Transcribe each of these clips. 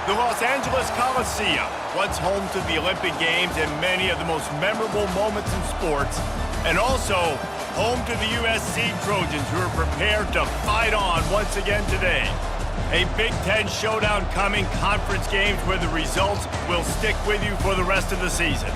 The Los Angeles Coliseum, once home to the Olympic Games and many of the most memorable moments in sports, and also home to the USC Trojans, who are prepared to fight on once again today. A Big Ten showdown coming, conference games where the results will stick with you for the rest of the season.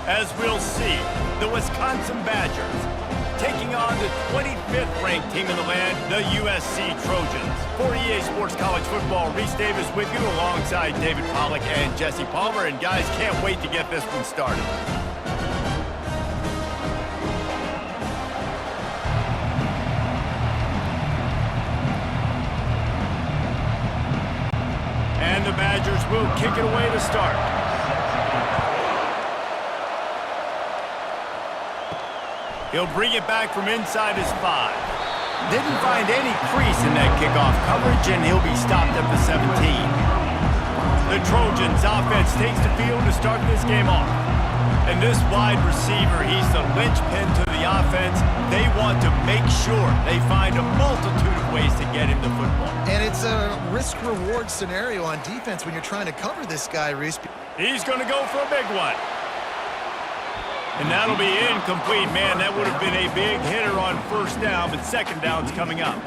As we'll see, the Wisconsin Badgers taking on the 25th ranked team in the land, the USC Trojans. For EA Sports College Football, Reese Davis with you alongside David Pollack and Jesse Palmer. And guys, can't wait to get this one started. And the Badgers will kick it away to start. He'll bring it back from inside his 5. Didn't find any crease in that kickoff coverage, and he'll be stopped at the 17. The Trojans offense takes the field to start this game off. And this wide receiver, he's the linchpin to the offense. They want to make sure they find a multitude of ways to get him the football. And it's a risk-reward scenario on defense when you're trying to cover this guy, Reese. He's going to go for a big one. And that'll be incomplete. Man, that would have been a big hitter on first down, but second down's coming up.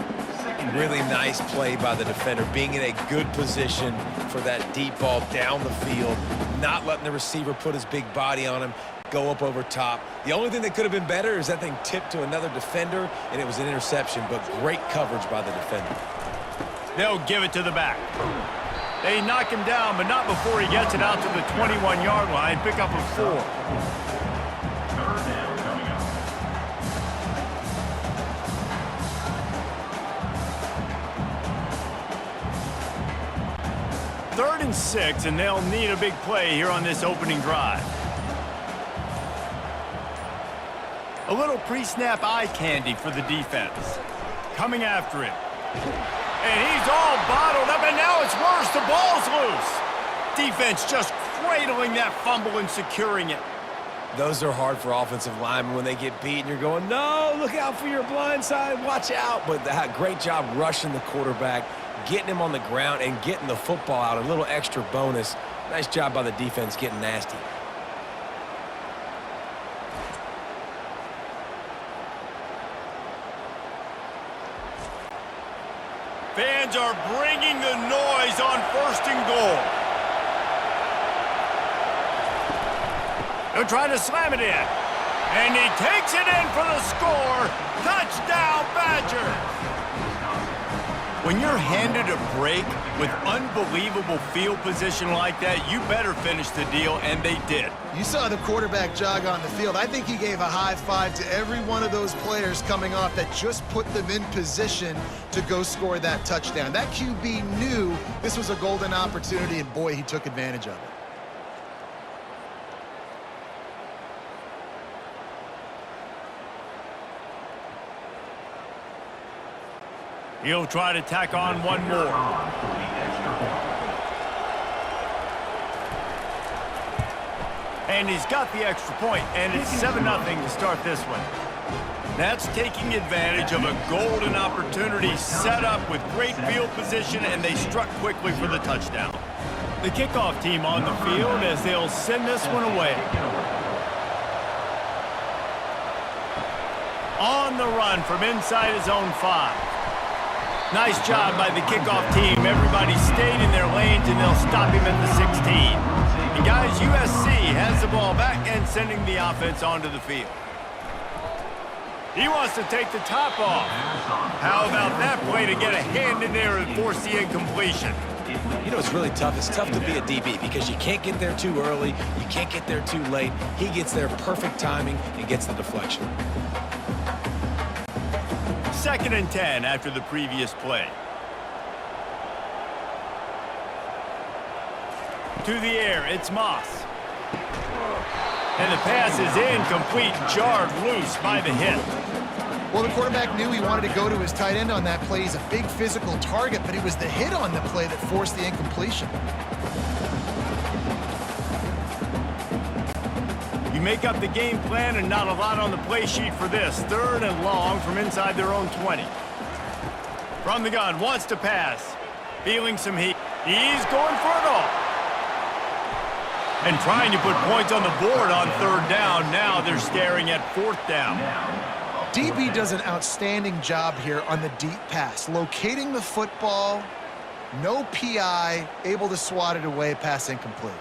Really nice play by the defender, being in a good position for that deep ball down the field, not letting the receiver put his big body on him, go up over top. The only thing that could have been better is that thing tipped to another defender, and it was an interception, but great coverage by the defender. They'll give it to the back. They knock him down, but not before he gets it out to the 21-yard line. Pick up a 4. Third and 6, and they'll need a big play here on this opening drive. A little pre-snap eye candy for the defense. Coming after him. And he's all bottled up, and now it's worse. The ball's loose. Defense just cradling that fumble and securing it. Those are hard for offensive linemen when they get beat, and you're going, no, look out for your blind side, watch out. But great job rushing the quarterback, getting him on the ground and getting the football out. A little extra bonus. Nice job by the defense getting nasty. Fans are bringing the noise on first and goal. They'll try to slam it in. And he takes it in for the score. Touchdown, Badgers. When you're handed a break with unbelievable field position like that, you better finish the deal, and they did. You saw the quarterback jog on the field. I think he gave a high five to every one of those players coming off that just put them in position to go score that touchdown. That QB knew this was a golden opportunity, and boy, he took advantage of it. He'll try to tack on one more. And he's got the extra point, and it's 7-0 to start this one. That's taking advantage of a golden opportunity set up with great field position, and they struck quickly for the touchdown. The kickoff team on the field as they'll send this one away. On the run from inside his own 5. Nice job by the kickoff team. Everybody stayed in their lanes, and they'll stop him at the 16. And guys, USC has the ball back and sending the offense onto the field. He wants to take the top off. How about that play to get a hand in there and force the incompletion? You know, it's really tough. It's tough to be a DB because you can't get there too early. You can't get there too late. He gets there perfect timing and gets the deflection. 2nd and 10 after the previous play. To the air, it's Moss. And the pass is incomplete, jarred loose by the hit. Well, the quarterback knew he wanted to go to his tight end on that play. He's a big physical target, but it was the hit on the play that forced the incompletion. You make up the game plan and not a lot on the play sheet for this. 3rd and long from inside their own 20. From the gun, wants to pass. Feeling some heat. He's going for it all. And trying to put points on the board on third down. Now they're staring at fourth down. DB does an outstanding job here on the deep pass. Locating the football, no PI, able to swat it away, pass incomplete.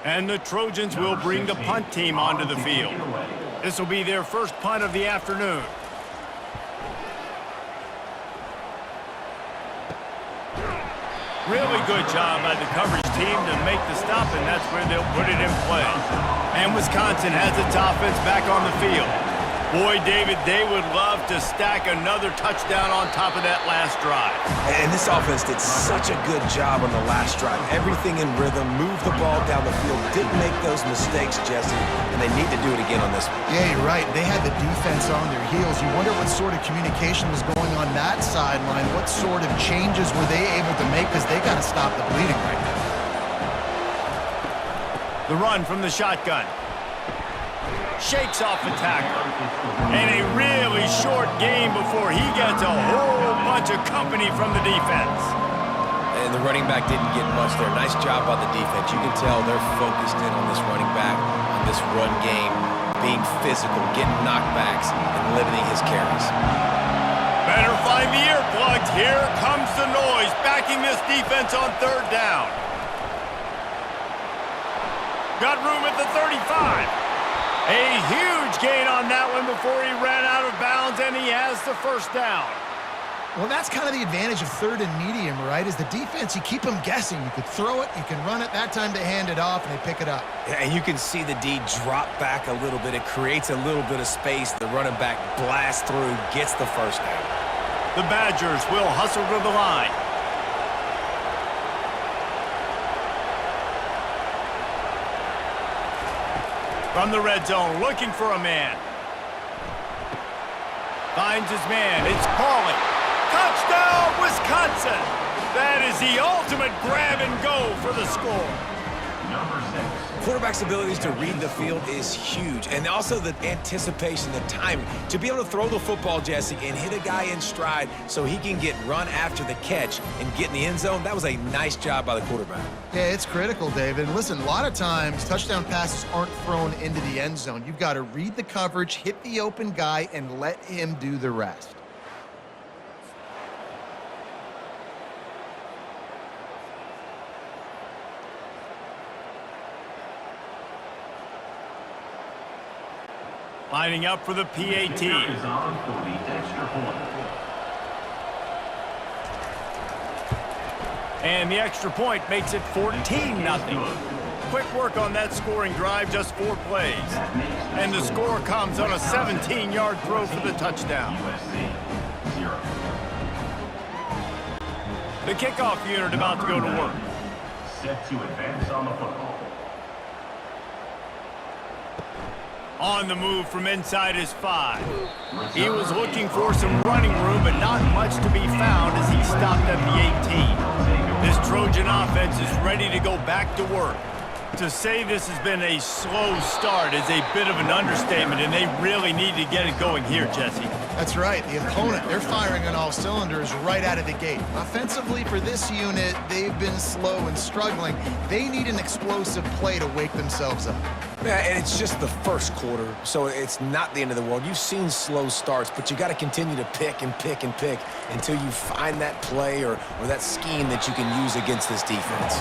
And the Trojans will bring the punt team onto the field. This will be their first punt of the afternoon. Really good job by the coverage team to make the stop, and that's where they'll put it in play. And Wisconsin has its offense back on the field. Boy, David, they would love to stack another touchdown on top of that last drive. And this offense did such a good job on the last drive. Everything in rhythm, moved the ball down the field, didn't make those mistakes, Jesse, and they need to do it again on this one. Yeah, you're right. They had the defense on their heels. You wonder what sort of communication was going on that sideline. What sort of changes were they able to make, because they got to stop the bleeding right now. The run from the shotgun. Shakes off the tackle. And a really short game before he gets a whole bunch of company from the defense. And the running back didn't get much there. Nice job by the defense. You can tell they're focused in on this running back, on this run game, being physical, getting knockbacks, and limiting his carries. Better find the earplugs. Here comes the noise, backing this defense on third down. Got room at the 35. A huge gain on that one before he ran out of bounds, and he has the first down. Well, that's kind of the advantage of third and medium, right? Is the defense, you keep them guessing. You could throw it, you can run it. That time they hand it off, and they pick it up. Yeah, and you can see the D drop back a little bit. It creates a little bit of space. The running back blasts through, gets the first down. The Badgers will hustle to the line. From the red zone, looking for a man. Finds his man. It's calling. Touchdown, Wisconsin! That is the ultimate grab and go for the score. Quarterback's abilities to read the field is huge, and also the anticipation, the timing. To be able to throw the football, Jesse, and hit a guy in stride so he can get run after the catch and get in the end zone, that was a nice job by the quarterback. Yeah, it's critical, David. And listen, a lot of times touchdown passes aren't thrown into the end zone. You've got to read the coverage, hit the open guy, and let him do the rest. Lining up for the PAT. And the extra point makes it 14-0. Quick work on that scoring drive, just 4 plays. And the score comes on a 17-yard throw for the touchdown. The kickoff unit about to go to work. Set to advance on the football. On the move from inside his 5. He was looking for some running room, but not much to be found as he stopped at the 18. This Trojan offense is ready to go back to work. To say this has been a slow start is a bit of an understatement, and they really need to get it going here, Jesse. That's right. The opponent, they're firing on all cylinders right out of the gate. Offensively, for this unit, they've been slow and struggling. They need an explosive play to wake themselves up. Yeah, and it's just the first quarter, so it's not the end of the world. You've seen slow starts, but you got to continue to pick and pick and pick until you find that play or that scheme that you can use against this defense.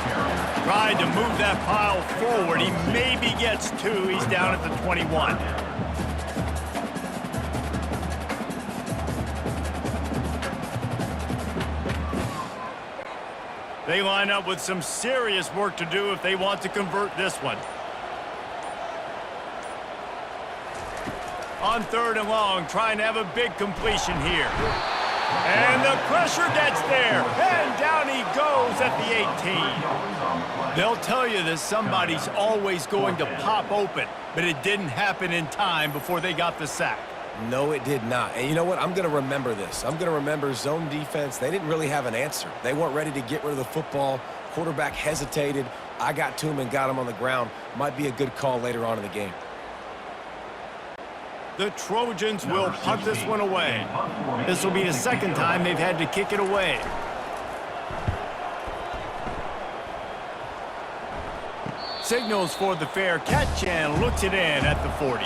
Tried to move that pile forward. He maybe gets 2. He's down at the 21. They line up with some serious work to do if they want to convert this one. On third and long, trying to have a big completion here. And the pressure gets there. And down he goes at the 18. They'll tell you that somebody's always going to pop open, but it didn't happen in time before they got the sack. No, it did not. And you know what? I'm going to remember this. I'm going to remember zone defense. They didn't really have an answer. They weren't ready to get rid of the football. Quarterback hesitated. I got to him and got him on the ground. Might be a good call later on in the game. The Trojans will punt this one away. This will be the second time they've had to kick it away. signals for the fair catch and looks it in at the 40.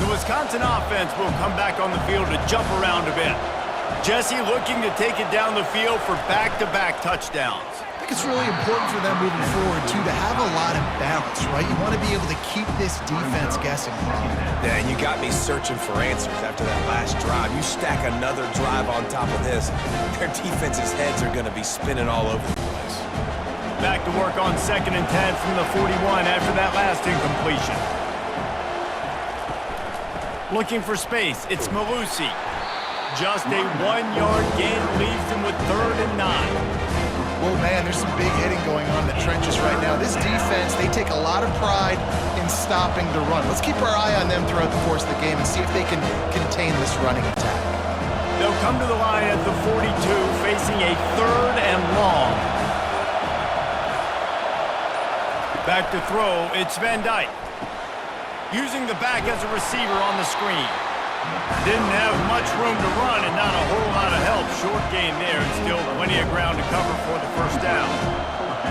The Wisconsin offense will come back on the field to jump around a bit. Jesse looking to take it down the field for back-to-back touchdowns. I think it's really important for them moving forward, too, to have a lot of balance, right? You want to be able to keep this defense guessing. Yeah, and you got me searching for answers after that last drive. You stack another drive on top of this, their defense's heads are going to be spinning all over the place. Back to work on 2nd and 10 from the 41 after that last incompletion. Looking for space, it's Malusi. Just a 1-yard gain leaves him with 3rd and 9. Well, man, there's some big hitting going on in the trenches right now. This defense, they take a lot of pride in stopping the run. Let's keep our eye on them throughout the course of the game and see if they can contain this running attack. They'll come to the line at the 42, facing a 3rd and long. Back to throw, it's Van Dyke. Using the back as a receiver on the screen. Didn't have much room to run and not a whole lot of help. Short gain there and still plenty of ground to cover for the 1st down.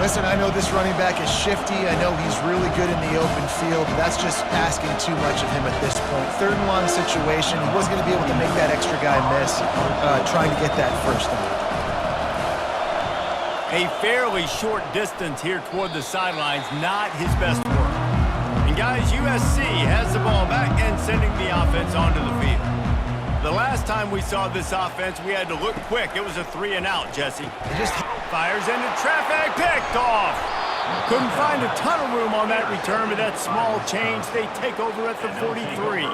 Listen, I know this running back is shifty. I know he's really good in the open field, but that's just asking too much of him at this point. 3rd and long situation. He wasn't going to be able to make that extra guy miss trying to get that 1st down. A fairly short distance here toward the sidelines, not his best work. And guys, USC has the ball back and sending the offense onto the field. The last time we saw this offense, we had to look quick. It was a 3-and-out, Jesse. They just fires into traffic, picked off. Couldn't find a ton of room on that return, but that small change, they take over at the 43.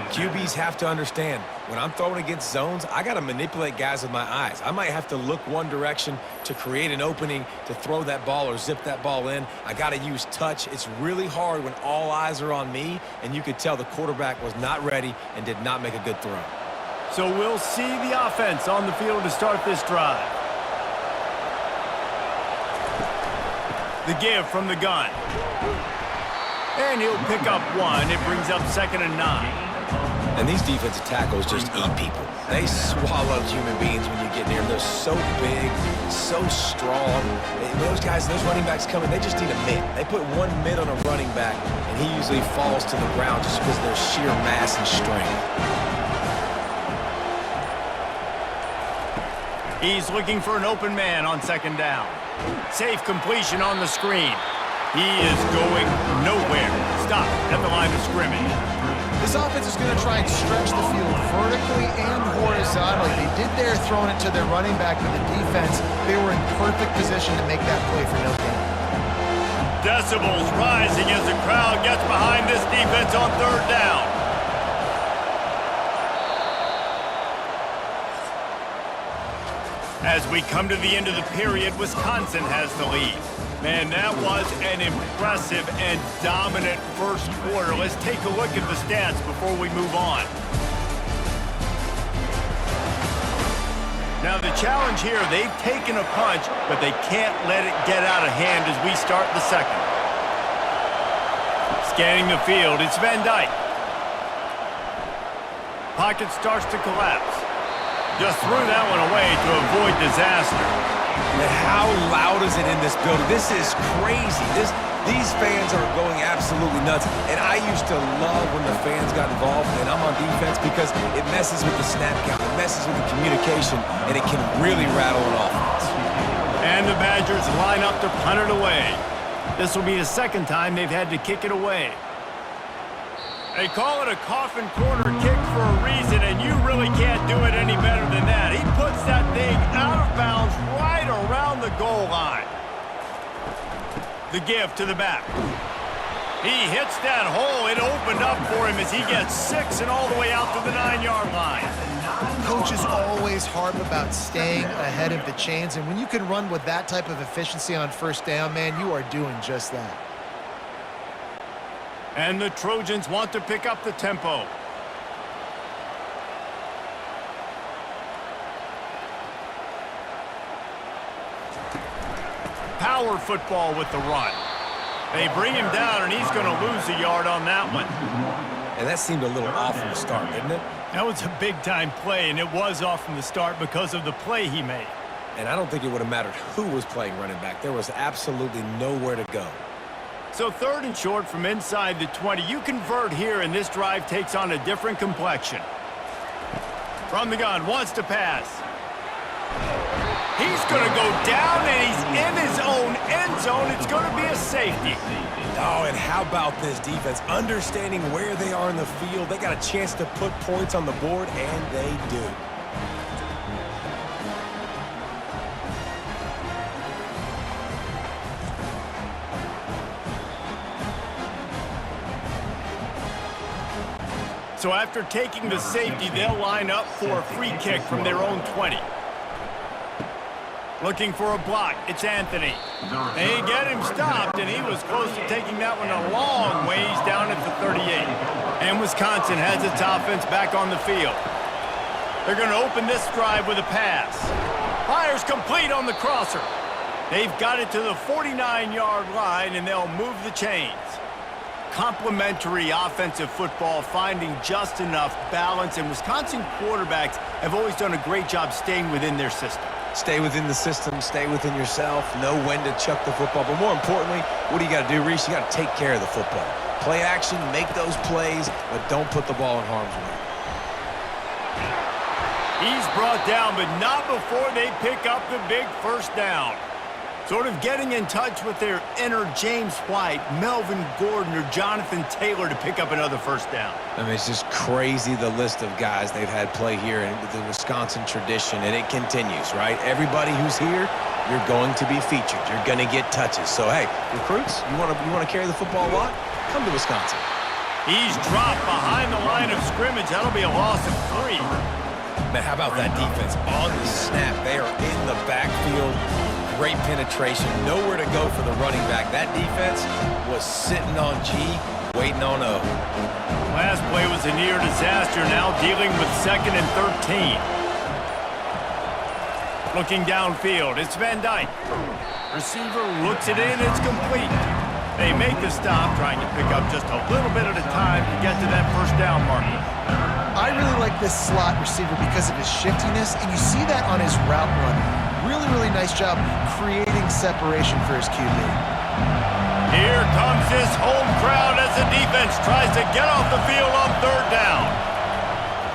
QBs have to understand, when I'm throwing against zones, I got to manipulate guys with my eyes. I might have to look one direction to create an opening to throw that ball or zip that ball in. I got to use touch. It's really hard when all eyes are on me, and you could tell the quarterback was not ready and did not make a good throw. So we'll see the offense on the field to start this drive. The give from the gun. And he'll pick up 1. It brings up 2nd and 9. And these defensive tackles just eat people. They swallow human beings when you get near them. They're so big, so strong. Those guys, those running backs coming, they just need a mid. They put 1 mid on a running back, and he usually falls to the ground just because of their sheer mass and strength. He's looking for an open man on 2nd down. Safe completion on the screen. He is going nowhere. Stop at the line of scrimmage. This offense is going to try and stretch the field vertically and horizontally. They did their throwing it to their running back, but the defense, they were in perfect position to make that play for no gain. Decibels rising as the crowd gets behind this defense on 3rd down. As we come to the end of the period, Wisconsin has the lead. Man, that was an impressive and dominant 1st quarter. Let's take a look at the stats before we move on. Now, the challenge here, they've taken a punch, but they can't let it get out of hand as we start the 2nd. Scanning the field, it's Van Dyke. Pocket starts to collapse. Just threw that one away to avoid disaster. And how loud is it in this building? This is crazy. These fans are going absolutely nuts. And I used to love when the fans got involved, and I'm on defense because it messes with the snap count, it messes with the communication, and it can really rattle an offense. And the Badgers line up to punt it away. This will be the 2nd time they've had to kick it away. They call it a coffin corner kick for a reason, and you really can't do it any better than that. He puts that thing out of bounds right around the goal line. The give to the back. He hits that hole. It opened up for him as he gets 6 and all the way out to the 9-yard line. Coaches always harp about staying ahead of the chains, and when you can run with that type of efficiency on 1st down, man, you are doing just that. And the Trojans want to pick up the tempo. Power football with the run. They bring him down, and he's going to lose a yard on that one. And that seemed a little off from the start, didn't it? That was a big-time play, and it was off from the start because of the play he made. And I don't think it would have mattered who was playing running back. There was absolutely nowhere to go. So 3rd and short from inside the 20. You convert here, and this drive takes on a different complexion. From the gun, wants to pass. He's going to go down, and he's in his own end zone. It's going to be a safety. Oh, and how about this defense? Understanding where they are in the field. They got a chance to put points on the board, and they do. So after taking the safety, they'll line up for a free kick from their own 20. Looking for a block. It's Anthony. They get him stopped, and he was close to taking that one a long ways down at the 38. And Wisconsin has its offense back on the field. They're going to open this drive with a pass. Fires complete on the crosser. They've got it to the 49-yard line, and they'll move the chains. Complementary offensive football, finding just enough balance, and Wisconsin quarterbacks have always done a great job staying within their system. Stay within the system, stay within yourself, know when to chuck the football. But more importantly, what do you got to do, Reese? You got to take care of the football. Play action, make those plays, but don't put the ball in harm's way. He's brought down, but not before they pick up the big first down. Sort of getting in touch with their inner James White, Melvin Gordon, or Jonathan Taylor to pick up another first down. I mean, it's just crazy the list of guys they've had play here in the Wisconsin tradition, and it continues, right? Everybody who's here, you're going to be featured. You're going to get touches. So, hey, recruits, you want to carry the football a lot? Come to Wisconsin. He's dropped behind the line of scrimmage. That'll be a loss of 3. Man, how about that defense? On the snap, they are in the backfield. Great penetration, nowhere to go for the running back. That defense was sitting on G, waiting on O. Last play was a near disaster, now dealing with 2nd and 13. Looking downfield, it's Van Dyke. Receiver looks it in, it's complete. They make the stop, trying to pick up just a little bit at a time to get to that first down marker. I really like this slot receiver because of his shiftiness, and you see that on his route run. Really nice job creating separation for his QB. Here comes this home crowd as the defense tries to get off the field on 3rd down.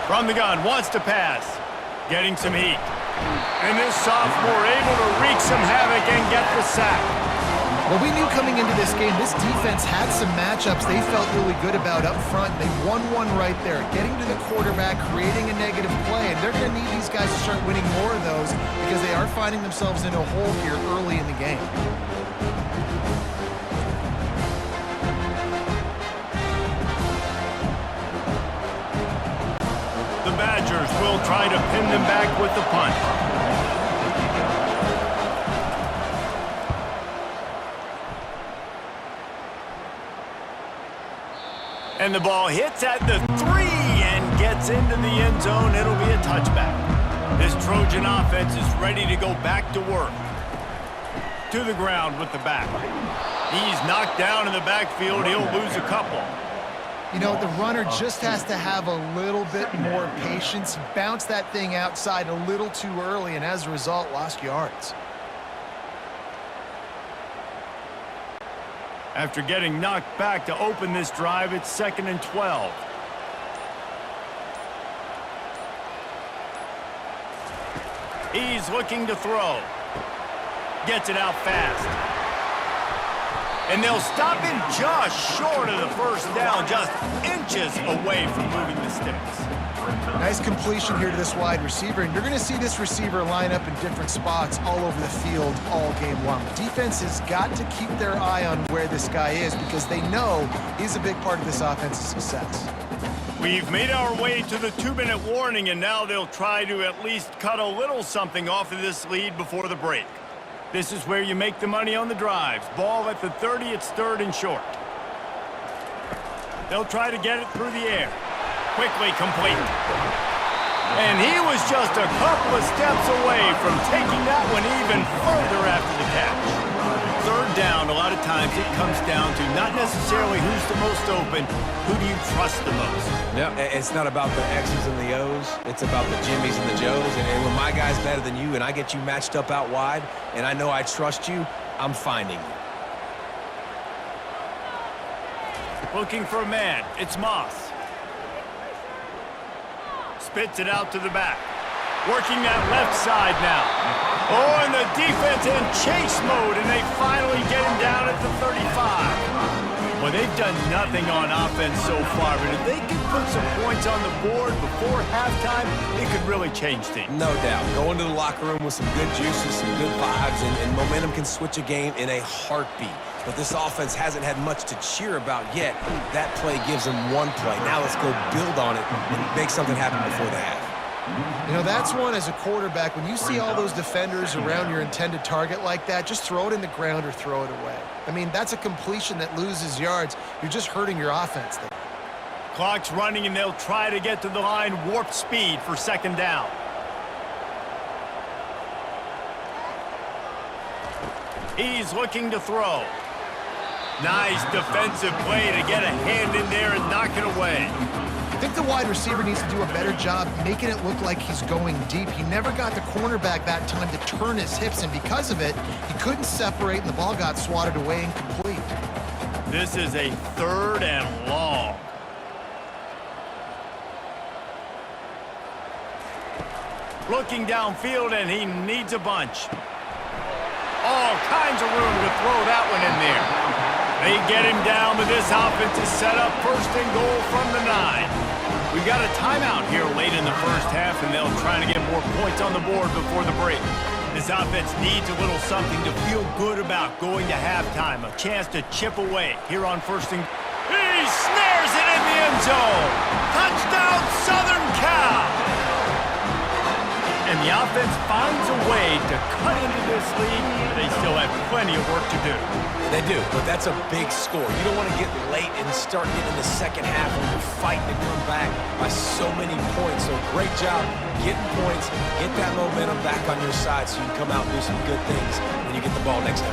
From the gun, wants to pass. Getting some heat. And this sophomore able to wreak some havoc and get the sack. Well, we knew coming into this game, this defense had some matchups they felt really good about up front. They won one right there, getting to the quarterback, creating a negative play, and they're going to need these guys to start winning more of those because they are finding themselves in a hole here early in the game. The Badgers will try to pin them back with the punt. And the ball hits at the 3 and gets into the end zone. It'll be a touchback. This Trojan offense is ready to go back to work. To the ground with the back. He's knocked down in the backfield. He'll lose a couple. You know, the runner just has to have a little bit more patience. Bounce that thing outside a little too early, and as a result, lost yards. After getting knocked back to open this drive, it's 2nd and 12. He's looking to throw. Gets it out fast. And they'll stop him just short of the first down, just inches away from moving the sticks. Nice completion here to this wide receiver, and you're going to see this receiver line up in different spots all over the field all game long. Defense has got to keep their eye on where this guy is because they know he's a big part of this offense's success. We've made our way to the 2-minute warning, and now they'll try to at least cut a little something off of this lead before the break. This is where you make the money on the drives. Ball at the 30, it's 3rd and short. They'll try to get it through the air. Quickly complete. And he was just a couple of steps away from taking that one even further after the catch. 3rd down, a lot of times it comes down to not necessarily who's the most open, who do you trust the most? Yeah, it's not about the X's and the O's. It's about the Jimmys and the Joes. And when my guy's better than you and I get you matched up out wide and I know I trust you, I'm finding you. Looking for a man. It's Moss. Spits it out to the back. Working that left side now. Oh, and the defense in chase mode, and they finally get him down at the 35. Well, they've done nothing on offense so far, but if they can put some points on the board before halftime, it could really change things. No doubt. Go into the locker room with some good juices, some good vibes, and momentum can switch a game in a heartbeat. But this offense hasn't had much to cheer about yet. That play gives them one play. Now let's go build on it and make something happen before the half. You know, that's one as a quarterback. When you see all those defenders around your intended target like that, just throw it in the ground or throw it away. I mean, that's a completion that loses yards. You're just hurting your offense there. Clock's running, and they'll try to get to the line warp speed for second down. He's looking to throw. Nice defensive play to get a hand in there and knock it away. I think the wide receiver needs to do a better job making it look like he's going deep. He never got the cornerback that time to turn his hips, and because of it, he couldn't separate, and the ball got swatted away incomplete. This is a 3rd and long. Looking downfield, and he needs a bunch. All kinds of room to throw that one in there. They get him down, but this offense is set up 1st and goal from the 9. We've got a timeout here late in the first half, and they'll try to get more points on the board before the break. This offense needs a little something to feel good about going to halftime. A chance to chip away here on 1st and... He snares it in the end zone! Touchdown, Southern Cal! And the offense finds a way to cut into this lead, but they still have plenty of work to do. They do, but that's a big score. You don't want to get late and start getting the second half when you're fighting to come back by so many points. So great job getting points, get that momentum back on your side so you can come out and do some good things when you get the ball next time.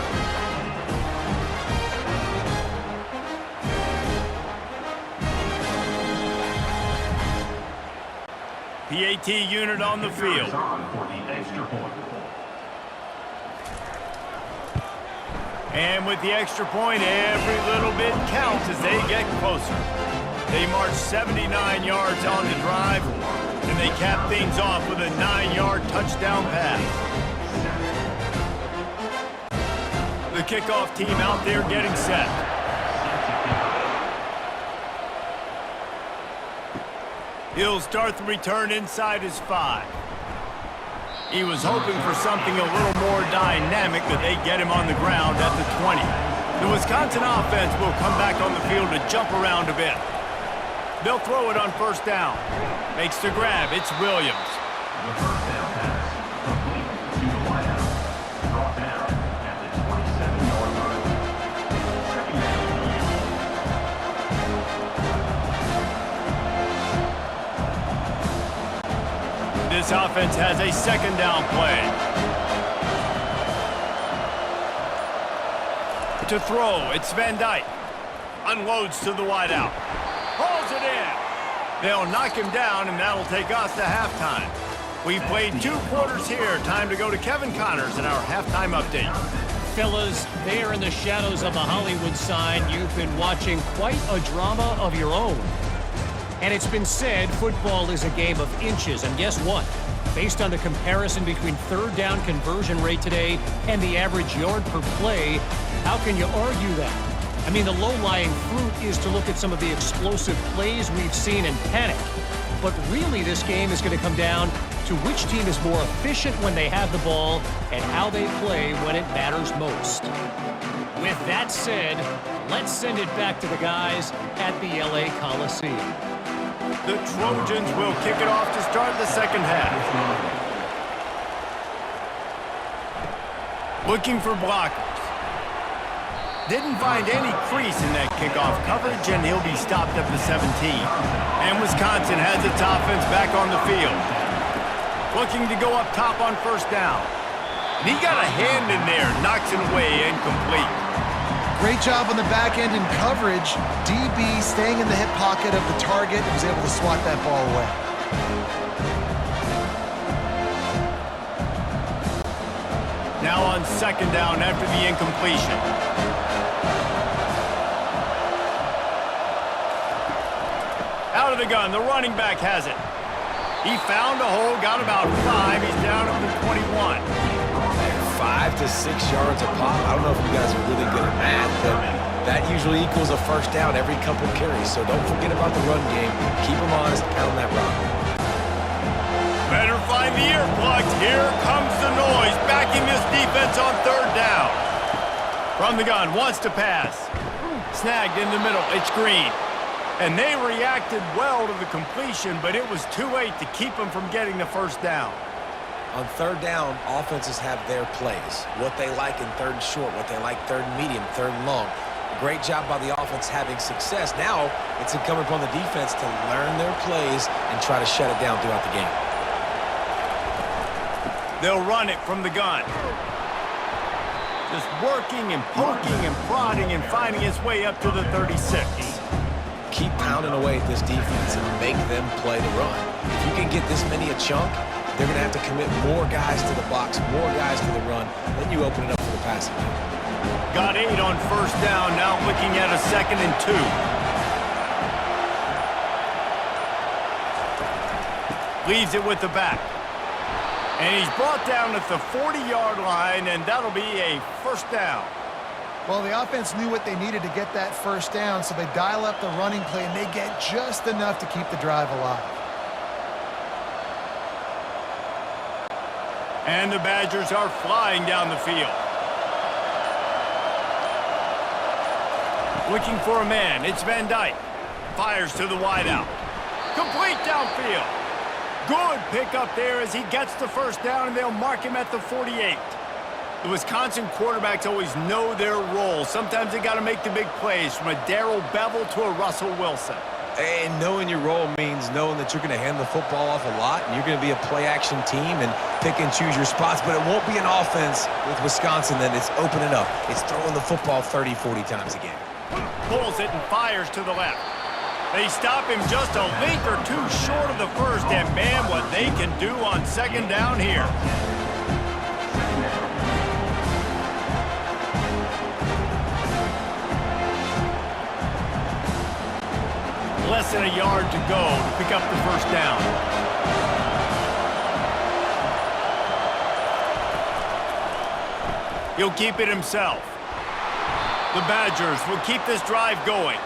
PAT unit on the field. And with the extra point, every little bit counts as they get closer. They march 79 yards on the drive, and they cap things off with a 9-yard touchdown pass. The kickoff team out there getting set. He'll start the return inside his 5. He was hoping for something a little more dynamic, but they get him on the ground at the 20. The Wisconsin offense will come back on the field to jump around a bit. They'll throw it on 1st down. Makes the grab. It's Williams. The 1st down pass complete to the wideout. Brought down at the 27-yard line. 2nd down. This offense has a 2nd down play. To throw, it's Van Dyke. Unloads to the wideout. Hauls it in. They'll knock him down, and that'll take us to halftime. We've played 2 quarters here. Time to go to Kevin Connors in our halftime update. Fellas, there in the shadows of the Hollywood sign, you've been watching quite a drama of your own. And it's been said football is a game of inches, and guess what? Based on the comparison between 3rd down conversion rate today and the average yard per play, how can you argue that? I mean, the low-lying fruit is to look at some of the explosive plays we've seen and panic. But really, this game is going to come down to which team is more efficient when they have the ball and how they play when it matters most. With that said, let's send it back to the guys at the LA Coliseum. The Trojans will kick it off to start the second half. Looking for blockers. Didn't find any crease in that kickoff coverage, and he'll be stopped at the 17. And Wisconsin has its offense back on the field. Looking to go up top on 1st down. And he got a hand in there, knocks it away, incomplete. Great job on the back end in coverage. DB staying in the hip pocket of the target and was able to swat that ball away. Now on 2nd down after the incompletion. out of the gun. The running back has it. He found a hole, got about 5. He's down at the 21. 5 to 6 yards a pop. I don't know if you guys are really good at math, but that usually equals a first down every couple carries. So don't forget about the run game. Keep them honest, pound that rock. Better find the earplugs. Here comes the noise. Backing this defense on third down. From the gun, wants to pass. Snagged in the middle. It's Green. And they reacted well to the completion, but it was too late to keep them from getting the first down. On third down, offenses have their plays. What they like in third and short, what they like third and medium, third and long. Great job by the offense having success. Now it's incumbent upon the defense to learn their plays and try to shut it down throughout the game. They'll run it from the gun. Just working and poking and prodding and finding its way up to the 36. Keep pounding away at this defense and make them play the run. If you can get this many a chunk, they're going to have to commit more guys to the box, more guys to the run. Then you open it up for the passing game. Got 8 on first down, now looking at a 2nd and 2. Leaves it with the back. And he's brought down at the 40-yard line, and that'll be a first down. Well, the offense knew what they needed to get that first down, so they dial up the running play, and they get just enough to keep the drive alive. And the Badgers are flying down the field. Looking for a man. It's Van Dyke. Fires to the wideout. Complete downfield. Good pickup there as he gets the first down, and they'll mark him at the 48. The Wisconsin quarterbacks always know their role. Sometimes they got to make the big plays, from a Darrell Bevel to a Russell Wilson. And knowing your role means knowing that you're going to hand the football off a lot, and you're going to be a play-action team and pick and choose your spots. But it won't be an offense with Wisconsin that it's opening up. It's throwing the football 30, 40 times a game. Pulls it and fires to the left. They stop him just a length or two short of the first, and man, what they can do on second down here. Less than a yard to go to pick up the first down. He'll keep it himself. The Badgers will keep this drive going.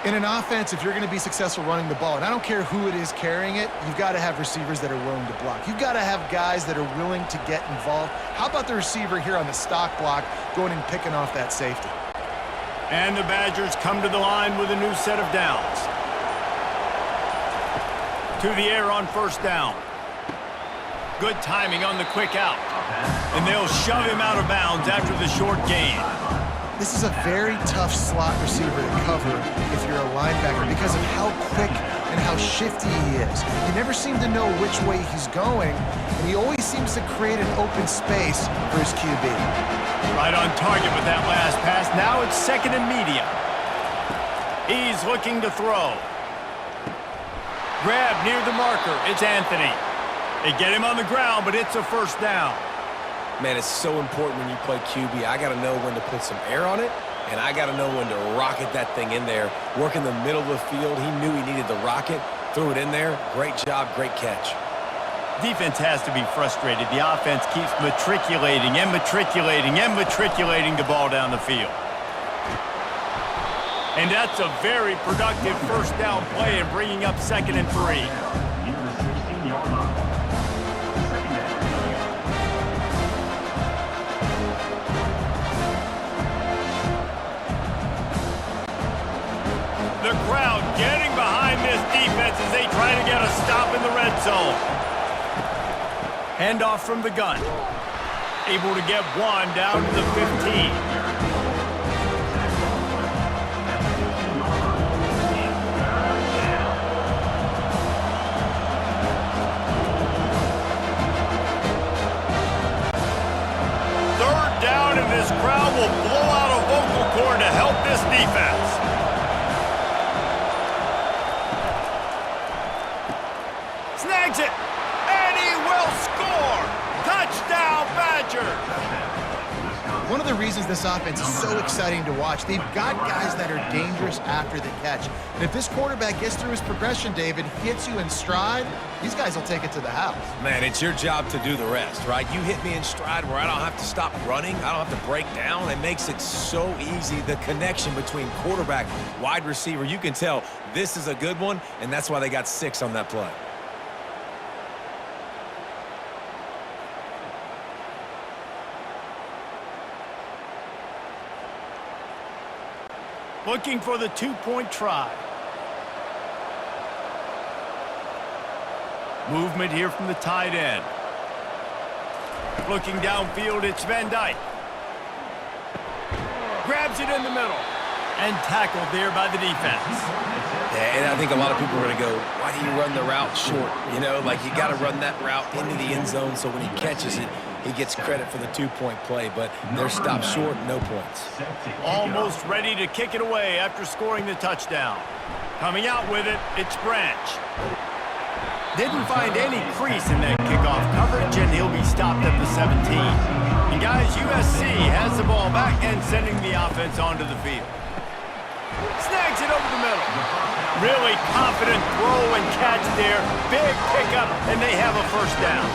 In an offense, if you're going to be successful running the ball, and I don't care who it is carrying it, you've got to have receivers that are willing to block. You've got to have guys that are willing to get involved. How about the receiver here on the stock block going and picking off that safety? And the Badgers come to the line with a new set of downs. To the air on first down. Good timing on the quick out. And they'll shove him out of bounds after the short gain. This is a very tough slot receiver to cover if you're a linebacker because of how quick and how shifty he is. You never seem to know which way he's going, and he always seems to create an open space for his QB. Right on target with that last pass. Now it's 2nd and medium. He's looking to throw. Grab near the marker. It's Anthony. They get him on the ground, but it's a first down. Man, it's so important when you play QB. I got to know when to put some air on it, and I got to know when to rocket that thing in there. Work in the middle of the field. He knew he needed the rocket. Threw it in there. Great job, great catch. Defense has to be frustrated. The offense keeps matriculating and matriculating and matriculating the ball down the field. And that's a very productive first down play and bringing up 2nd and 3. Near the 16-yard line. Second down. The crowd getting behind this defense as they try to get a stop in the red zone. Handoff from the gun. Able to get one down to the 15. Third down, and this crowd will blow out a vocal cord to help this defense. Snags it, and he will score. Touchdown, Badgers. One one of the reasons this offense is so exciting to watch. They've got guys that are dangerous after the catch. And if this quarterback gets through his progression, David, hits you in stride, these guys will take it to the house. Man, it's your job to do the rest, right? You hit me in stride where I don't have to stop running. I don't have to break down. It makes it so easy. The connection between quarterback, wide receiver, you can tell this is a good one, and that's why they got 6 on that play. Looking for the 2-point try. Movement here from the tight end. Looking downfield, it's Van Dyke. Grabs it in the middle. And tackled there by the defense. Yeah, and I think a lot of people are going to go, why do you run the route short? You know, like you got to run that route into the end zone so when he catches it, he gets credit for the 2-point play, but they're stopped short, no points. Almost ready to kick it away after scoring the touchdown. Coming out with it, it's Branch. Didn't find any crease in that kickoff coverage, and he'll be stopped at the 17. And guys, USC has the ball back and sending the offense onto the field. Snags it over the middle. Really confident throw and catch there. Big pickup, and they have a first down.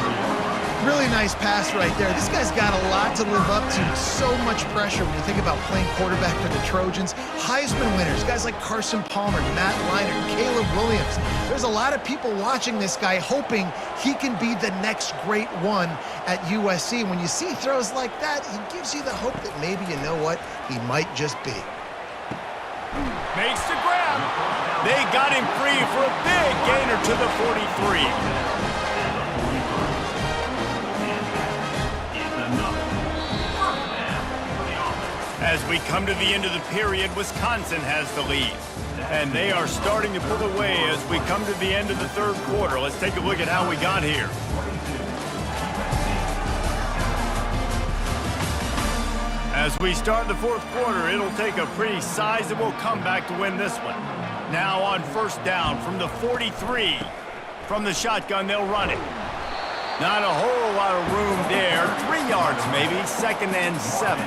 Really nice pass right there. This guy's got a lot to live up to. So much pressure when you think about playing quarterback for the Trojans. Heisman winners, guys like Carson Palmer, Matt Leinart, Caleb Williams. There's a lot of people watching this guy hoping he can be the next great one at USC. When you see throws like that, he gives you the hope that maybe, you know what, he might just be. Makes the grab. They got him free for a big gainer to the 43. As we come to the end of the period, Wisconsin has the lead. And they are starting to pull away as we come to the end of the third quarter. Let's take a look at how we got here. As we start the fourth quarter, it'll take a pretty sizable comeback to win this one. Now on first down from the 43. From the shotgun, they'll run it. Not a whole lot of room there. 3 yards maybe, 2nd and 7.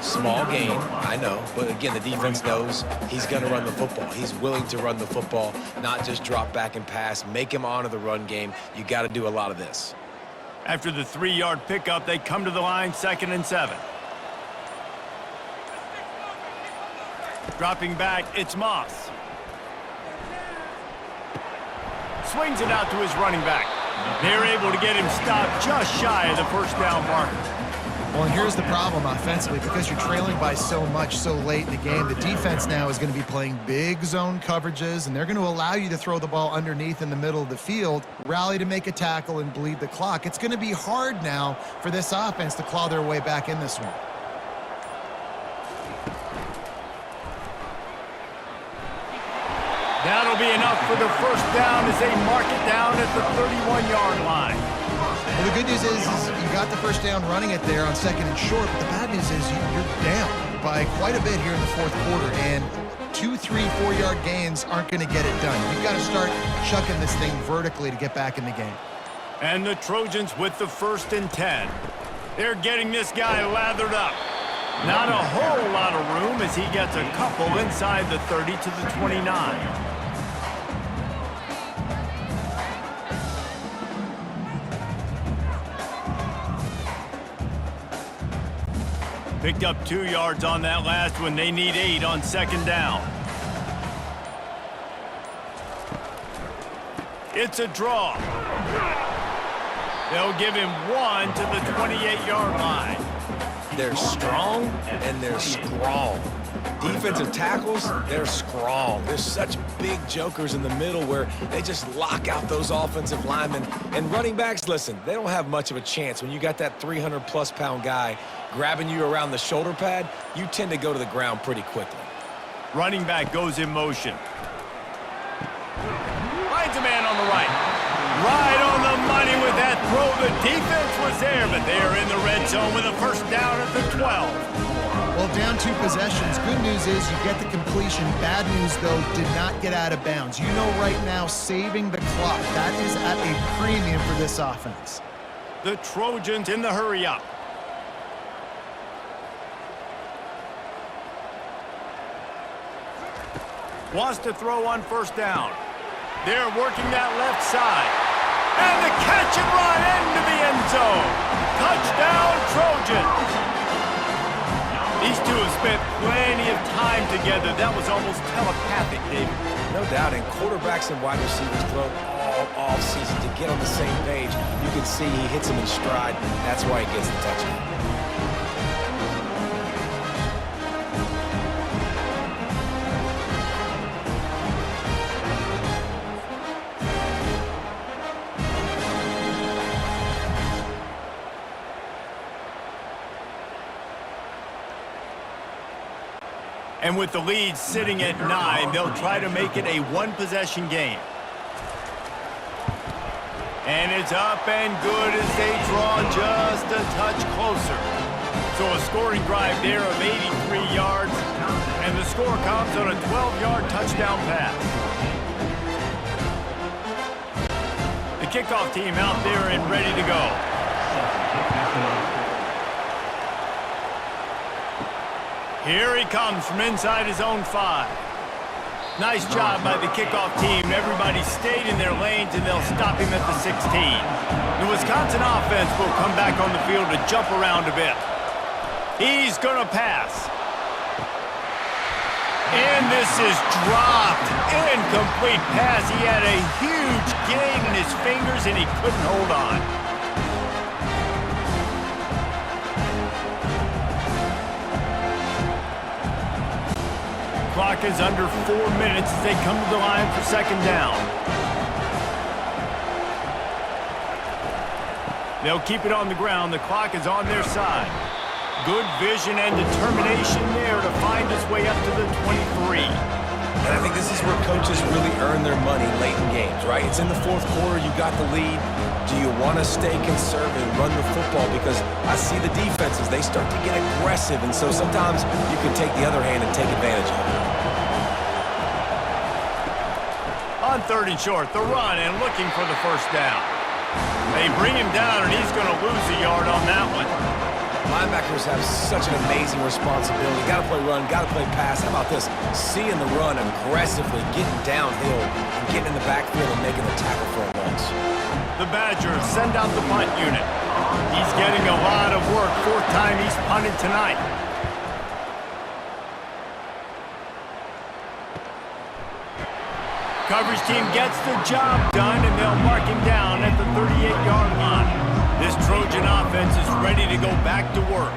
Small gain, I know, but again, the defense knows he's going to run the football. He's willing to run the football, not just drop back and pass, make him honor the run game. You got to do a lot of this. After the 3-yard pickup, they come to the line, 2nd and 7. Dropping back, it's Moss. Swings it out to his running back. They're able to get him stopped just shy of the first down marker. Well, and here's the problem offensively. Because you're trailing by so much so late in the game, the defense now is going to be playing big zone coverages, and they're going to allow you to throw the ball underneath in the middle of the field, rally to make a tackle, and bleed the clock. It's going to be hard now for this offense to claw their way back in this one. That'll be enough for the first down as they mark it down at the 31-yard line. Well, the good news is you got the first down running it there on 2nd and short, but the bad news is you're down by quite a bit here in the fourth quarter, and 2, 3, 4-yard gains aren't going to get it done. You've got to start chucking this thing vertically to get back in the game. And the Trojans with the 1st and 10. They're getting this guy lathered up. Not a whole lot of room as he gets a couple inside the 30 to the 29. Picked up 2 yards on that last one. They need 8 on 2nd down. It's a draw. They'll give him 1 to the 28-yard line. They're strong and they're strong. Defensive tackles, they're strong. There's such big jokers in the middle where they just lock out those offensive linemen. And running backs, listen, they don't have much of a chance. When you got that 300-plus pound guy grabbing you around the shoulder pad, you tend to go to the ground pretty quickly. Running back goes in motion. Finds a man on the right. Right on the money with that throw. The defense was there, but they are in the red zone with a first down at the 12. Well, down 2 possessions. Good news is you get the completion. Bad news, though, did not get out of bounds. You know right now, saving the clock, that is at a premium for this offense. The Trojans in the hurry up. Wants to throw on first down. They're working that left side. And the catch and run into the end zone. Touchdown, Trojans. These two have spent plenty of time together. That was almost telepathic, David. No doubt, and quarterbacks and wide receivers throw all offseason to get on the same page. You can see he hits him in stride. That's why he gets the touchdown. And with the lead sitting at 9, they'll try to make it a one-possession game. And it's up and good as they draw just a touch closer. So a scoring drive there of 83 yards, and the score comes on a 12-yard touchdown pass. The kickoff team out there and ready to go. Here he comes from inside his own 5. Nice job by the kickoff team. Everybody stayed in their lanes, and they'll stop him at the 16. The Wisconsin offense will come back on the field to jump around a bit. He's going to pass. And this is dropped. Incomplete pass. He had a huge gain in his fingers, and he couldn't hold on. Clock is under 4 minutes as they come to the line for second down. They'll keep it on the ground. The clock is on their side. Good vision and determination there to find his way up to the 23. And I think this is where coaches really earn their money late in games, right? It's in the fourth quarter. You got the lead. Do you want to stay conservative and run the football? Because I see the defenses, they start to get aggressive, and so sometimes you can take the other hand and take advantage of it. On 3rd and short, the run and looking for the first down. They bring him down, and he's going to lose a yard on that one. Linebackers have such an amazing responsibility. Got to play run, got to play pass. How about this? Seeing the run aggressively, getting downhill, and getting in the backfield and making the tackle for a loss. The Badgers send out the punt unit. He's getting a lot of work. 4th time he's punted tonight. Coverage team gets the job done, and they'll mark him down at the 38-yard line. This Trojan offense is ready to go back to work.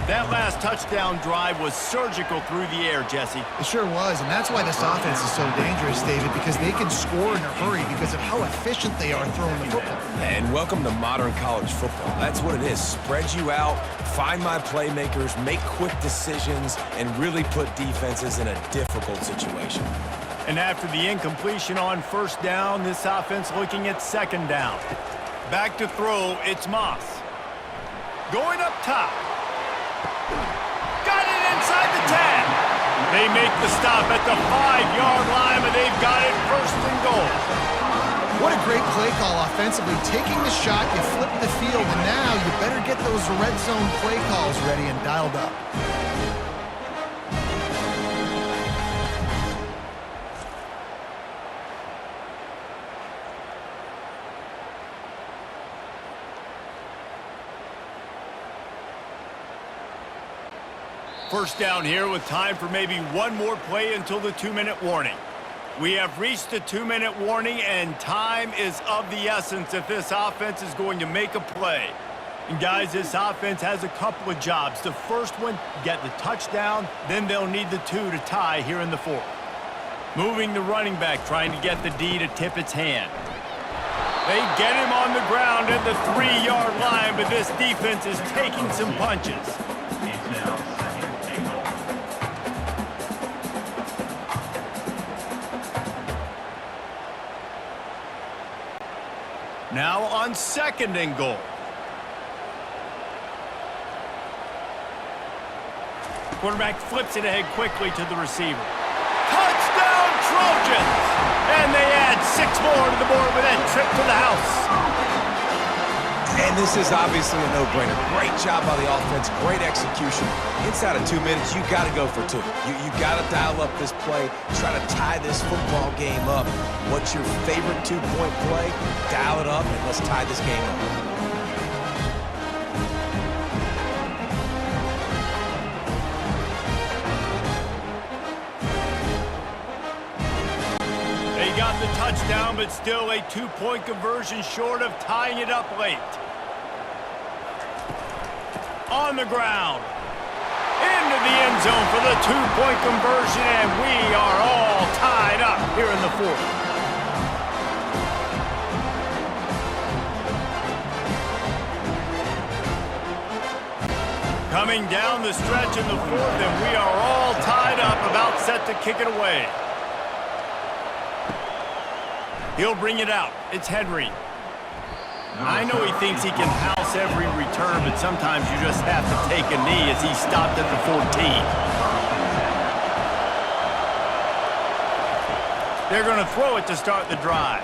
That last touchdown drive was surgical through the air, Jesse. It sure was, and that's why this offense is so dangerous, David, because they can score in a hurry because of how efficient they are throwing the football. And welcome to modern college football. That's what it is. Spread you out, find my playmakers, make quick decisions, and really put defenses in a difficult situation. And after the incompletion on first down, this offense looking at second down. Back to throw, it's Moss. Going up top. Got it inside the 10. They make the stop at the 5-yard line, but they've got it 1st and goal. What a great play call offensively. Taking the shot, you flip the field, and now you better get those red zone play calls ready and dialed up. First down here with time for maybe one more play until the 2-minute warning. We have reached the 2-minute warning, and time is of the essence if this offense is going to make a play. And guys, this offense has a couple of jobs. The first one, get the touchdown, then they'll need the 2 to tie here in the 4th. Moving the running back, trying to get the D to tip its hand. They get him on the ground at the 3-yard line, but this defense is taking some punches. Now on 2nd and goal. Quarterback flips it ahead quickly to the receiver. Touchdown, Trojans! And they add 6 more to the board with that trip to the house. And this is obviously a no-brainer. Great job by the offense, great execution. Inside of 2 minutes, you got to go for two. You got to dial up this play, try to tie this football game up. What's your favorite two-point play? Dial it up, and let's tie this game up. They got the touchdown, but still a two-point conversion short of tying it up late. On the ground. Into the end zone for the two-point conversion, and we are all tied up here in the fourth. Coming down the stretch in the fourth, and we are all tied up, about set to kick it away. He'll bring it out. It's Henry. I know he thinks he can house every return, but sometimes you just have to take a knee as he stopped at the 14. They're going to throw it to start the drive.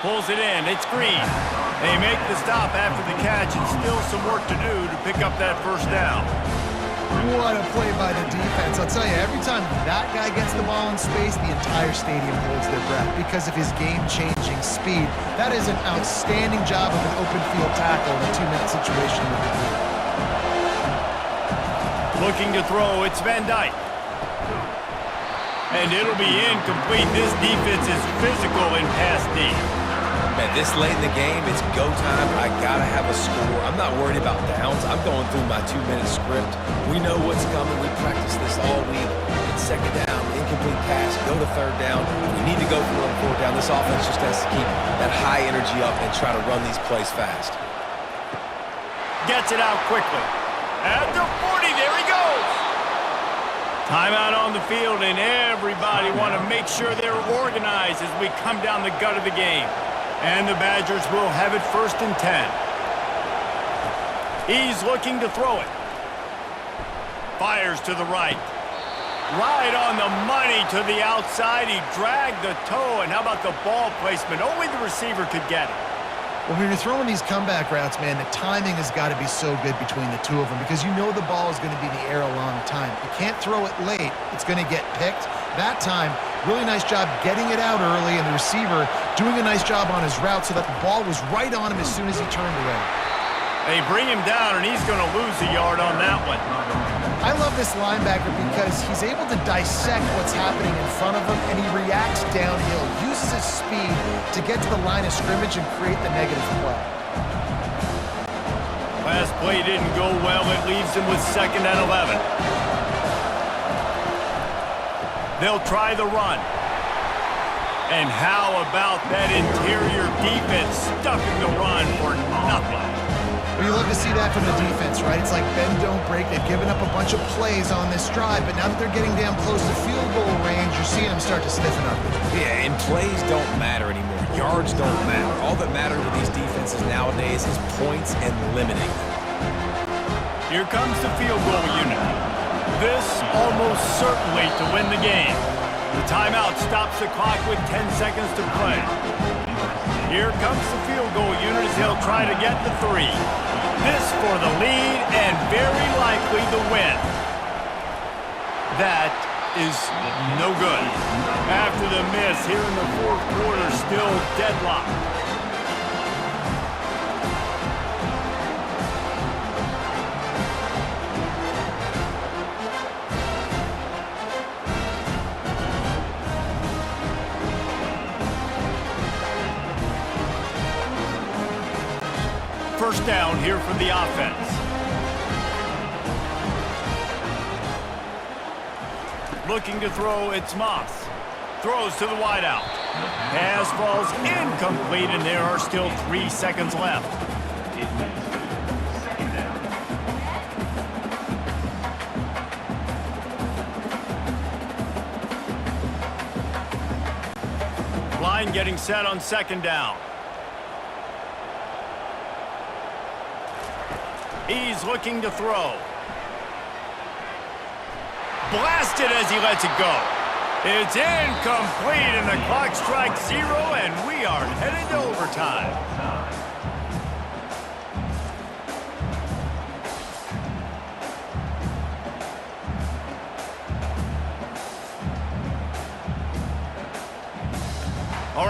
Pulls it in. It's Green. They make the stop after the catch, and still some work to do to pick up that first down. What a play by the defense. I'll tell you, every time that guy gets the ball in space, the entire stadium holds their breath because of his game-changing speed. That is an outstanding job of an open field tackle in a 2-minute situation with the lead. Looking to throw, it's Van Dyke. And it'll be incomplete. This defense is physical in pass D. Man, this late in the game, it's go time. I got to have a score. I'm not worried about downs. I'm going through my 2-minute script. We know what's coming. We practiced this all week. It's second down, incomplete pass, go to third down. We need to go for a fourth down. This offense just has to keep that high energy up and try to run these plays fast. Gets it out quickly. At the 40, there he goes. Timeout on the field, and everybody want to make sure they're organized as we come down the gut of the game. And the Badgers will have it 1st and 10. He's looking to throw it. Fires to the right. Right on the money to the outside. He dragged the toe, and how about the ball placement? Only the receiver could get it. Well, when you're throwing these comeback routes, man, the timing has got to be so good between the two of them because you know the ball is going to be in the air a long time. You can't throw it late. It's going to get picked. That time, really nice job getting it out early, and the receiver doing a nice job on his route so that the ball was right on him as soon as he turned away. They bring him down, and he's going to lose a yard on that one. I love this linebacker because he's able to dissect what's happening in front of him, and he reacts downhill, uses his speed to get to the line of scrimmage and create the negative play. Last play didn't go well. It leaves him with 2nd and 11. They'll try the run. And how about that interior defense stuffing the run for nothing? Well, you love to see that from the defense, right? It's like bend, don't break. They've given up a bunch of plays on this drive, but now that they're getting damn close to field goal range, you're seeing them start to stiffen up. Yeah, and plays don't matter anymore. Yards don't matter. All that matters with these defenses nowadays is points and limiting them. Here comes the field goal unit. This almost certainly to win the game. The timeout stops the clock with 10 seconds to play. Here comes the field goal unit as they'll try to get the 3. This for the lead and very likely the win. That is no good. After the miss here in the 4th quarter, still deadlocked. First down here for the offense. Looking to throw, it's Moss. Throws to the wideout. Pass falls incomplete, and there are still 3 seconds left. Line getting set on 2nd down. He's looking to throw. Blasted as he lets it go. It's incomplete, and the clock strikes 0, and we are headed to overtime.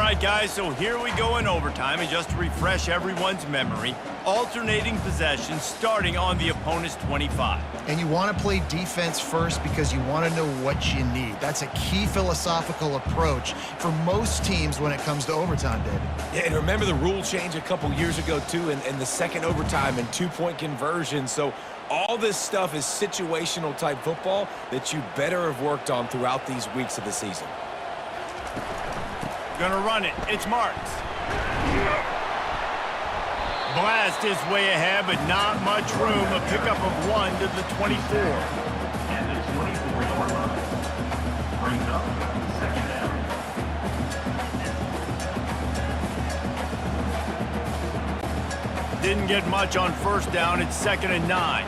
right, guys, so here we go in overtime, and just to refresh everyone's memory, alternating possession starting on the opponent's 25. And you want to play defense first because you want to know what you need. That's a key philosophical approach for most teams when it comes to overtime, David. Yeah, and remember the rule change a couple years ago, too, and the second overtime and two-point conversion. So all this stuff is situational type football that you better have worked on throughout these weeks of the season. Gonna run it. It's Marks. Blast his way ahead, but not much room. A pickup of 1 to the 24. And the 24-yard line. Brings up second down. Didn't get much on first down. It's 2nd and 9.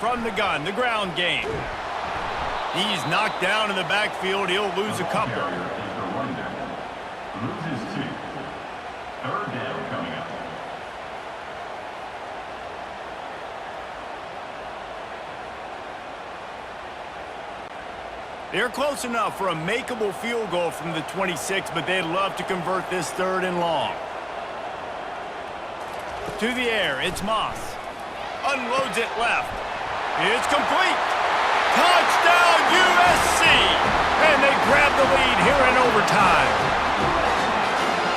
From the gun, the ground game. He's knocked down in the backfield. He'll lose a couple. Carrier is the rundown. Loses 2. Third down coming up. They're close enough for a makeable field goal from the 26, but they'd love to convert this 3rd and long. To the air, it's Moss. Unloads it left. It's complete. Touchdown, USC! And they grab the lead here in overtime.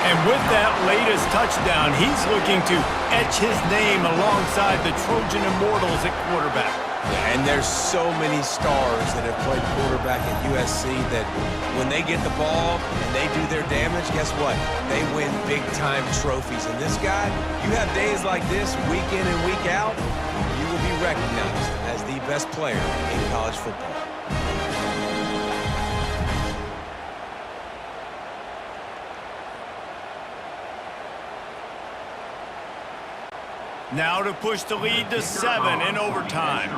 And with that latest touchdown, he's looking to etch his name alongside the Trojan Immortals at quarterback. Yeah, and there's so many stars that have played quarterback at USC that when they get the ball and they do their damage, guess what? They win big-time trophies. And this guy, you have days like this, week in and week out, you will be recognized as the best player in college football. Now to push the lead to 7 in overtime.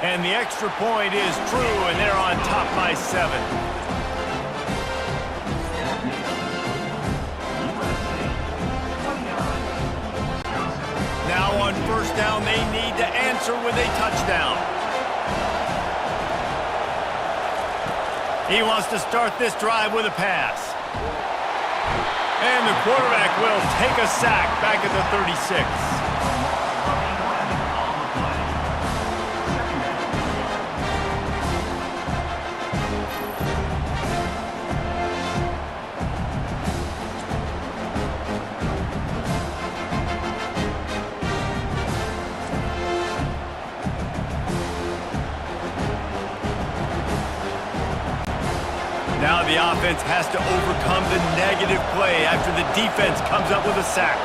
And the extra point is true, and they're on top by 7. Now on first down, they need to answer with a touchdown. He wants to start this drive with a pass. And the quarterback will take a sack back at the 36. Now the offense has to overcome the negative play after the defense comes up with a sack.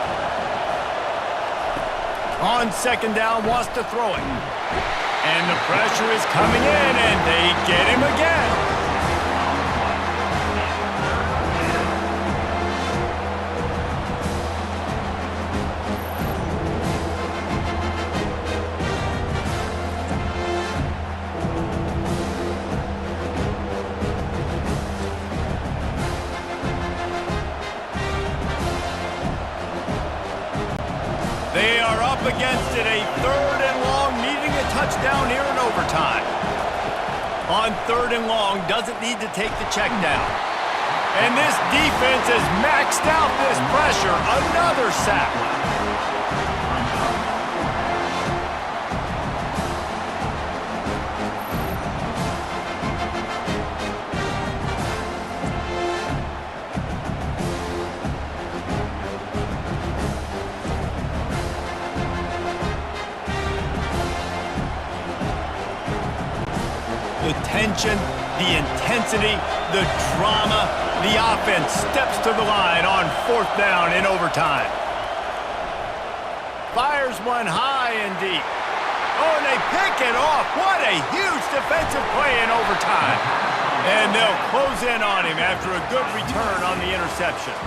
On second down, wants to throw it. And the pressure is coming in, and they get him again. They are up against it, a 3rd and long, needing a touchdown here in overtime. On 3rd and long, doesn't need to take the check down. And this defense has maxed out this pressure. Another sack. The tension, the intensity, the drama, the offense steps to the line on 4th down in overtime. Fires one high and deep. Oh, and they pick it off. What a huge defensive play in overtime. And they'll close in on him after a good return on the interception.